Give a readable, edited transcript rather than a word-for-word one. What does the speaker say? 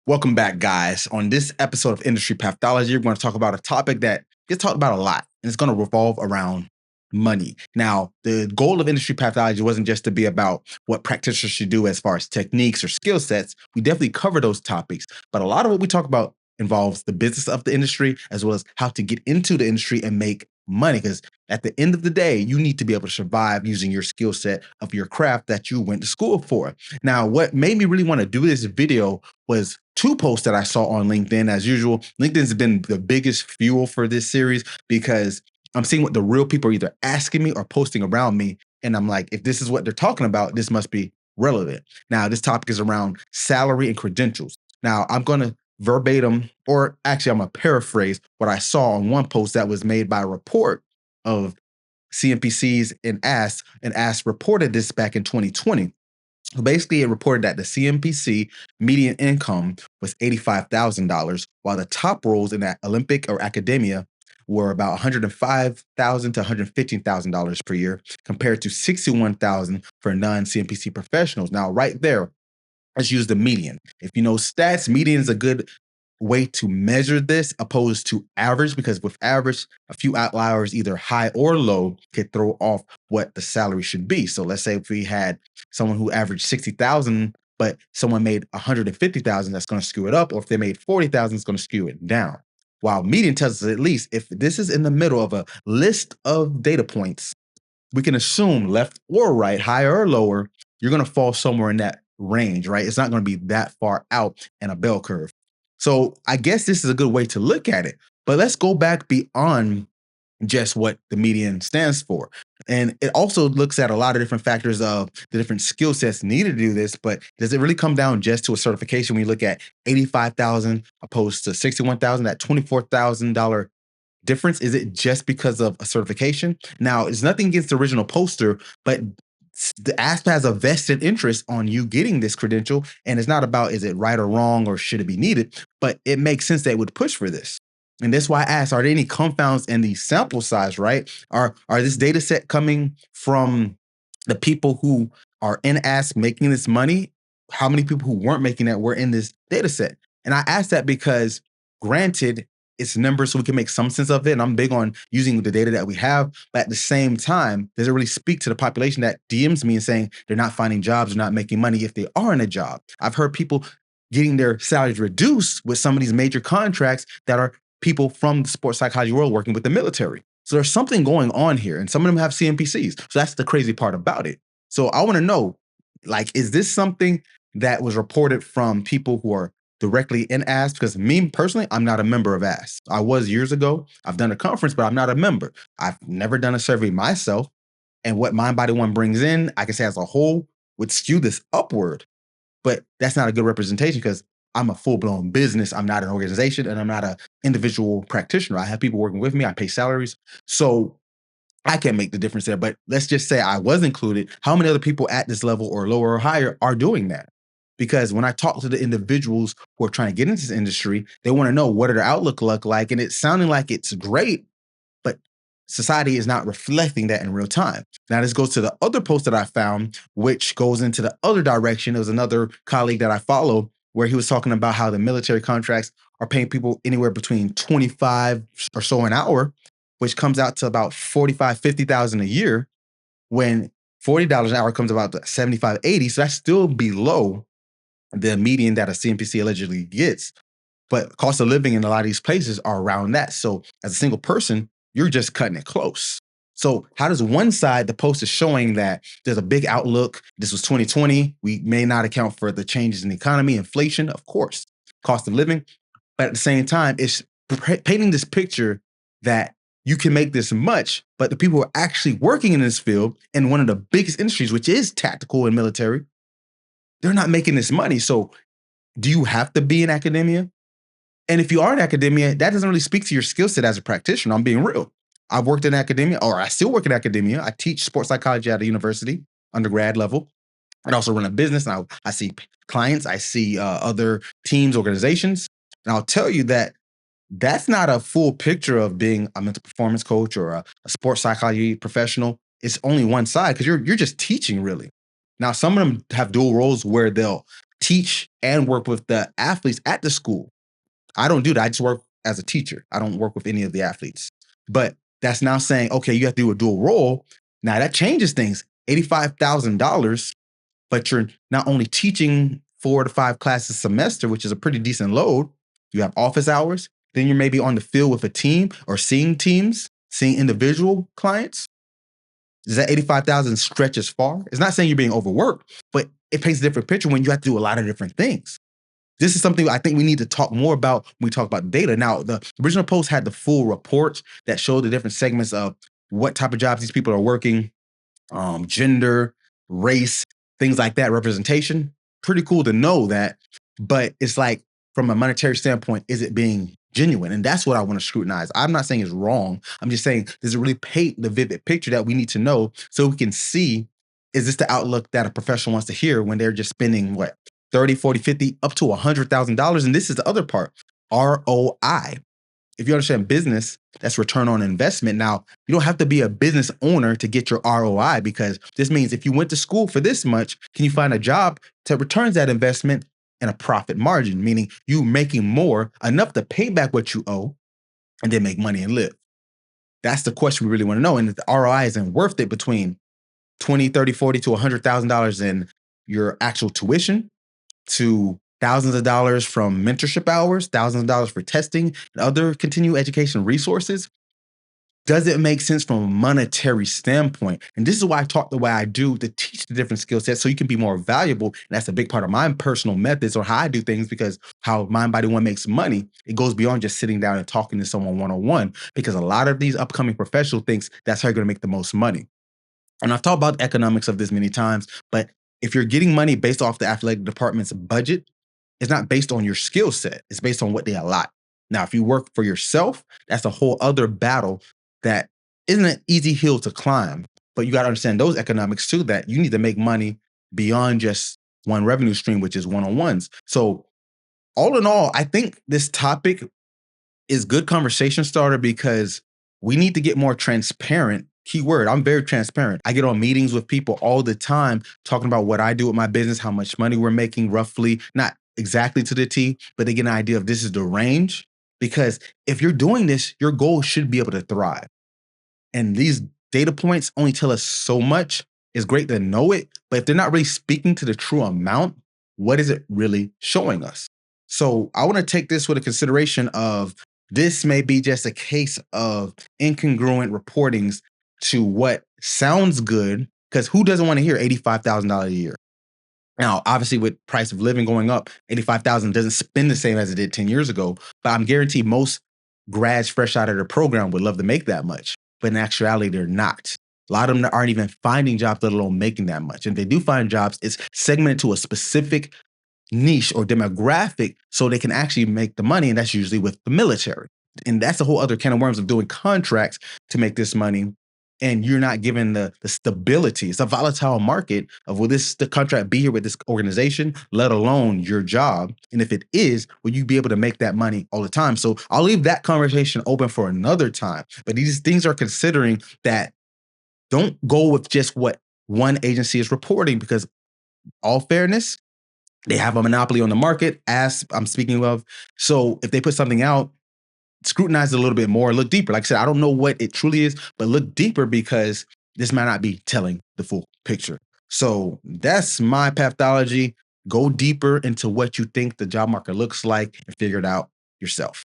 Welcome back, guys. On this episode of Industry Pathology, we're going to talk about a topic that gets talked about a lot, and it's going to revolve around money. Now, the goal of Industry Pathology wasn't just to be about what practitioners should do as far as techniques or skill sets. We definitely cover those topics, but a lot of what we talk about involves the business of the industry as well as how to get into the industry and make money. Because at the end of the day, you need to be able to survive using your skill set of your craft that you went to school for. Now, what made me really want to do this video was two posts that I saw on LinkedIn. As usual, LinkedIn's been the biggest fuel for this series because I'm seeing what the real people are either asking me or posting around me. And I'm like, if this is what they're talking about, this must be relevant. Now, this topic is around salary and credentials. Now, I'm going to verbatim, or actually, I'm going to paraphrase what I saw on one post that was made by a report of CMPCs and Ask reported this back in 2020. So basically, it reported that the CMPC median income was $85,000, while the top roles in that Olympic or academia were about $105,000 to $115,000 per year, compared to $61,000 for non-CMPC professionals. Now, right there, let's use the median. If you know stats, median is a good way to measure this opposed to average, because with average, a few outliers, either high or low, could throw off what the salary should be. So let's say if we had someone who averaged 60,000, but someone made 150,000, that's going to skew it up. Or if they made 40,000, it's going to skew it down. While median tells us at least if this is in the middle of a list of data points, we can assume left or right, higher or lower, you're going to fall somewhere in that range, right? It's not going to be that far out in a bell curve. So I guess this is a good way to look at it. But let's go back beyond just what the median stands for. And it also looks at a lot of different factors of the different skill sets needed to do this. But does it really come down just to a certification when you look at 85,000 opposed to 61,000, that $24,000 difference? Is it just because of a certification? Now, it's nothing against the original poster, but the ASP has a vested interest on you getting this credential. And it's not about, is it right or wrong or should it be needed? But it makes sense they would push for this. And that's why I asked, are there any confounds in the sample size, right? Are this data set coming from the people who are in ASP making this money? How many people who weren't making that were in this data set? And I asked that because, granted, it's numbers, so we can make some sense of it. And I'm big on using the data that we have. But at the same time, does it really speak to the population that DMs me and saying they're not finding jobs, they're not making money if they are in a job? I've heard people getting their salaries reduced with some of these major contracts that are people from the sports psychology world working with the military. So there's something going on here. And some of them have CMPCs. So that's the crazy part about it. So I want to know, like, is this something that was reported from people who are directly in ASP? Because me personally, I'm not a member of ASP. I was years ago. I've done a conference, but I'm not a member. I've never done a survey myself. And what Mind Body One brings in, I can say as a whole, would skew this upward. But that's not a good representation because I'm a full-blown business. I'm not an organization, and I'm not an individual practitioner. I have people working with me. I pay salaries. So I can't make the difference there. But let's just say I was included. How many other people at this level or lower or higher are doing that? Because when I talk to the individuals who are trying to get into this industry, they want to know what their outlook look like. And it's sounding like it's great, but society is not reflecting that in real time. Now, this goes to the other post that I found, which goes into the other direction. There was another colleague that I follow where he was talking about how the military contracts are paying people anywhere between 25 or so an hour, which comes out to about 45, 50,000 a year, when $40 an hour comes about to 75, 80. So that's still below the median that a CMPC allegedly gets. But cost of living in a lot of these places are around that. So as a single person, you're just cutting it close. So how does one side, the post is showing that there's a big outlook. This was 2020. We may not account for the changes in the economy, inflation, of course, cost of living. But at the same time, it's painting this picture that you can make this much, but the people who are actually working in this field in one of the biggest industries, which is tactical and military, they're not making this money. So do you have to be in academia? And if you are in academia, that doesn't really speak to your skill set as a practitioner. I'm being real. I've worked in academia, or I still work in academia. I teach sports psychology at a university, undergrad level. I also run a business, and I see clients. I see other teams, organizations. And I'll tell you that that's not a full picture of being a mental performance coach or a sports psychology professional. It's only one side because you're just teaching, really. Now, some of them have dual roles where they'll teach and work with the athletes at the school. I don't do that. I just work as a teacher. I don't work with any of the athletes. But that's now saying, okay, you have to do a dual role. Now that changes things. $85,000, but you're not only teaching 4 to 5 classes a semester, which is a pretty decent load. You have office hours. Then you're maybe on the field with a team or seeing teams, seeing individual clients. Does that 85,000 stretch as far? It's not saying you're being overworked, but it paints a different picture when you have to do a lot of different things. This is something I think we need to talk more about when we talk about data. Now, the original post had the full report that showed the different segments of what type of jobs these people are working, gender, race, things like that, representation. Pretty cool to know that. But it's like, from a monetary standpoint, is it being genuine? And that's what I want to scrutinize. I'm not saying it's wrong. I'm just saying, does it really paint the vivid picture that we need to know so we can see, is this the outlook that a professional wants to hear when they're just spending what, 30, 40, 50, up to $100,000? And this is the other part, ROI. If you understand business, that's return on investment. Now, you don't have to be a business owner to get your ROI, because this means if you went to school for this much, can you find a job that returns that investment and a profit margin, meaning you making more, enough to pay back what you owe and then make money and live? That's the question we really want to know. And if the ROI isn't worth it between 20, 30, 40 to $100,000 in your actual tuition, to thousands of dollars from mentorship hours, thousands of dollars for testing and other continuing education resources, does it make sense from a monetary standpoint? And this is why I talk the way I do, to teach the different skill sets so you can be more valuable. And that's a big part of my personal methods or how I do things, because how Mind Body One makes money, it goes beyond just sitting down and talking to someone one-on-one, because a lot of these upcoming professional thinks that's how you're going to make the most money. And I've talked about the economics of this many times, but if you're getting money based off the athletic department's budget, it's not based on your skill set. It's based on what they allot. Now, if you work for yourself, that's a whole other battle that isn't an easy hill to climb. But you got to understand those economics too, that you need to make money beyond just one revenue stream, which is one-on-ones. So all in all, I think this topic is good conversation starter, because we need to get more transparent. Keyword, I'm very transparent. I get on meetings with people all the time talking about what I do with my business, how much money we're making roughly, not exactly to the T, but they get an idea of this is the range. Because if you're doing this, your goal should be able to thrive. And these data points only tell us so much. It's great to know it, but if they're not really speaking to the true amount, what is it really showing us? So I want to take this with a consideration of, this may be just a case of incongruent reportings to what sounds good, because who doesn't want to hear $85,000 a year? Now, obviously, with price of living going up, $85,000 doesn't spend the same as it did 10 years ago, but I'm guaranteed most grads fresh out of their program would love to make that much. But in actuality, they're not. A lot of them aren't even finding jobs, let alone making that much. And if they do find jobs, it's segmented to a specific niche or demographic so they can actually make the money. And that's usually with the military. And that's a whole other can of worms of doing contracts to make this money. And you're not given the stability. It's a volatile market of, will the contract be here with this organization, let alone your job? And if it is, will you be able to make that money all the time? So I'll leave that conversation open for another time. But these things are considering that, don't go with just what one agency is reporting, because all fairness, they have a monopoly on the market, as I'm speaking of. So if they put something out, scrutinize it a little bit more, look deeper. Like I said, I don't know what it truly is, but look deeper, because this might not be telling the full picture. So that's my pathology. Go deeper into what you think the job market looks like and figure it out yourself.